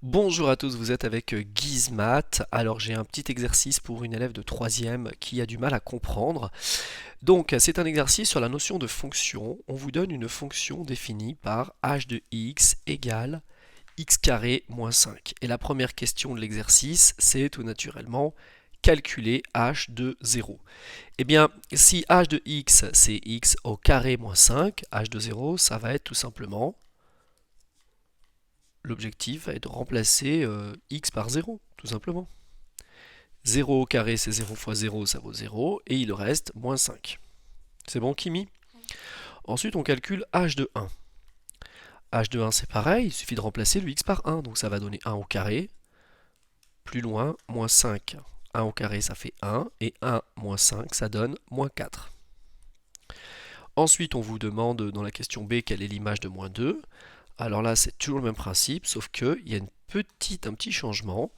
Bonjour à tous, vous êtes avec Gizmat. Alors j'ai un petit exercice pour une élève de 3e qui a du mal à comprendre. Donc c'est un exercice sur la notion de fonction. On vous donne une fonction définie par h de x égale x carré moins 5. Et la première question de l'exercice, c'est tout naturellement calculer h de 0. Eh bien, si h de x c'est x au carré moins 5, h de 0 ça va être tout simplement l'objectif est de remplacer x par 0, tout simplement. 0 au carré, c'est 0 fois 0, ça vaut 0, et il reste moins 5. C'est bon, Kimi? Ensuite, on calcule h de 1. h de 1, c'est pareil, il suffit de remplacer le x par 1, donc ça va donner 1 au carré. Plus loin, moins 5. 1 au carré, ça fait 1, et 1 moins 5, ça donne moins 4. Ensuite, on vous demande dans la question B quelle est l'image de moins 2. Alors là, c'est toujours le même principe, sauf qu'il y a un petit changement.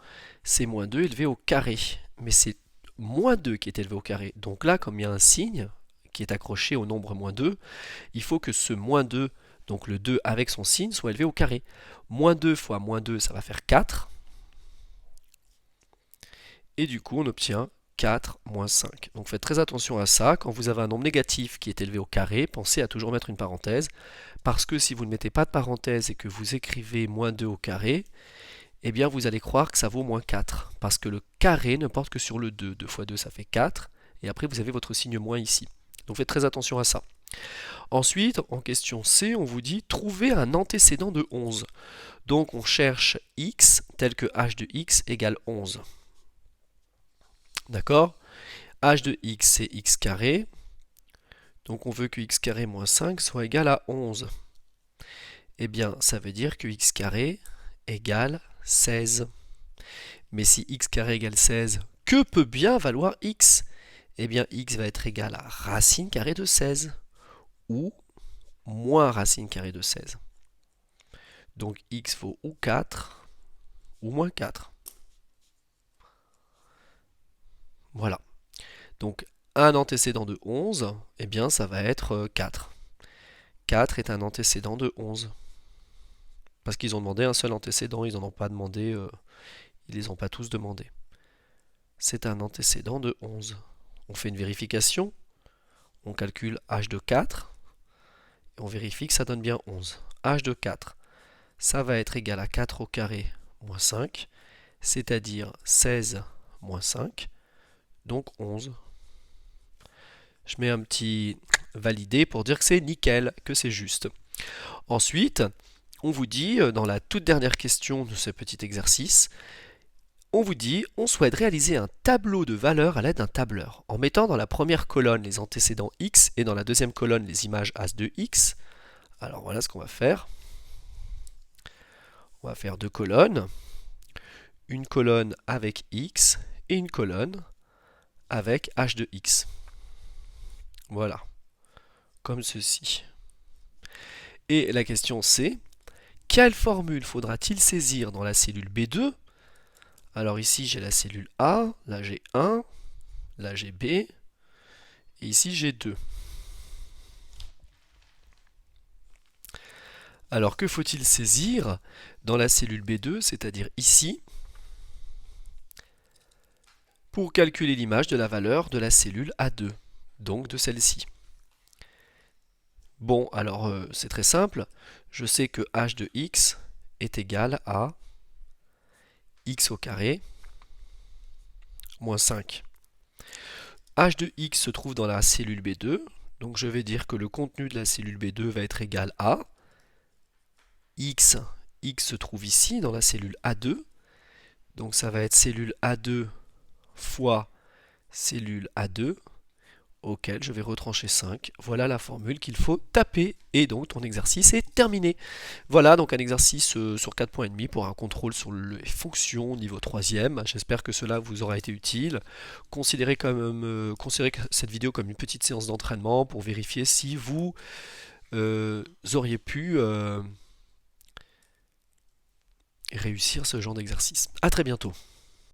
C'est moins 2 élevé au carré. Mais c'est moins 2 qui est élevé au carré. Donc là, comme il y a un signe qui est accroché au nombre moins 2, il faut que ce moins 2, donc le 2 avec son signe, soit élevé au carré. Moins 2 fois moins 2, ça va faire 4. Et du coup, on obtient 4 moins 5. Donc faites très attention à ça. Quand vous avez un nombre négatif qui est élevé au carré, pensez à toujours mettre une parenthèse. Parce que si vous ne mettez pas de parenthèse et que vous écrivez moins 2 au carré, eh bien vous allez croire que ça vaut moins 4. Parce que le carré ne porte que sur le 2. 2 fois 2, ça fait 4. Et après, vous avez votre signe moins ici. Donc faites très attention à ça. Ensuite, en question C, on vous dit trouver un antécédent de 11. Donc on cherche x tel que h de x égale 11. D'accord? H de x, c'est x carré. Donc on veut que x carré moins 5 soit égal à 11. Eh bien, ça veut dire que x carré égale 16. Mais si x carré égale 16, que peut bien valoir x? Eh bien, x va être égal à racine carrée de 16, ou moins racine carrée de 16. Donc x vaut ou 4, ou moins 4. Voilà. Donc, un antécédent de 11, eh bien, ça va être 4. 4 est un antécédent de 11. Parce qu'ils ont demandé un seul antécédent, ils n'en ont pas demandé, ils les ont pas tous demandés. C'est un antécédent de 11. On fait une vérification, on calcule h de 4, et on vérifie que ça donne bien 11. h de 4, ça va être égal à 4 au carré moins 5, c'est-à-dire 16 moins 5, donc 11. Je mets un petit validé pour dire que c'est nickel, que c'est juste. Ensuite, on vous dit, dans la toute dernière question de ce petit exercice, on vous dit, on souhaite réaliser un tableau de valeurs à l'aide d'un tableur. En mettant dans la première colonne les antécédents x et dans la deuxième colonne les images as de x. Alors voilà ce qu'on va faire. On va faire deux colonnes. Une colonne avec x et une colonne avec h de x. Voilà. Comme ceci. Et la question c'est, quelle formule faudra-t-il saisir dans la cellule B2? Alors ici j'ai la cellule A, là j'ai 1, là j'ai B, et ici j'ai 2. Alors que faut-il saisir dans la cellule B2, c'est-à-dire ici, pour calculer l'image de la valeur de la cellule A2, donc de celle-ci? Bon, alors c'est très simple, je sais que h de x est égal à x au carré moins 5. h de x se trouve dans la cellule B2, donc je vais dire que le contenu de la cellule B2 va être égal à x se trouve ici dans la cellule A2, donc ça va être cellule A2 fois cellule A2, auquel je vais retrancher 5. Voilà la formule qu'il faut taper, et donc ton exercice est terminé. Voilà donc un exercice sur 4 points et demi pour un contrôle sur les fonctions niveau 3e. J'espère que cela vous aura été utile. Considérez cette vidéo comme une petite séance d'entraînement pour vérifier si vous auriez pu réussir ce genre d'exercice. A très bientôt.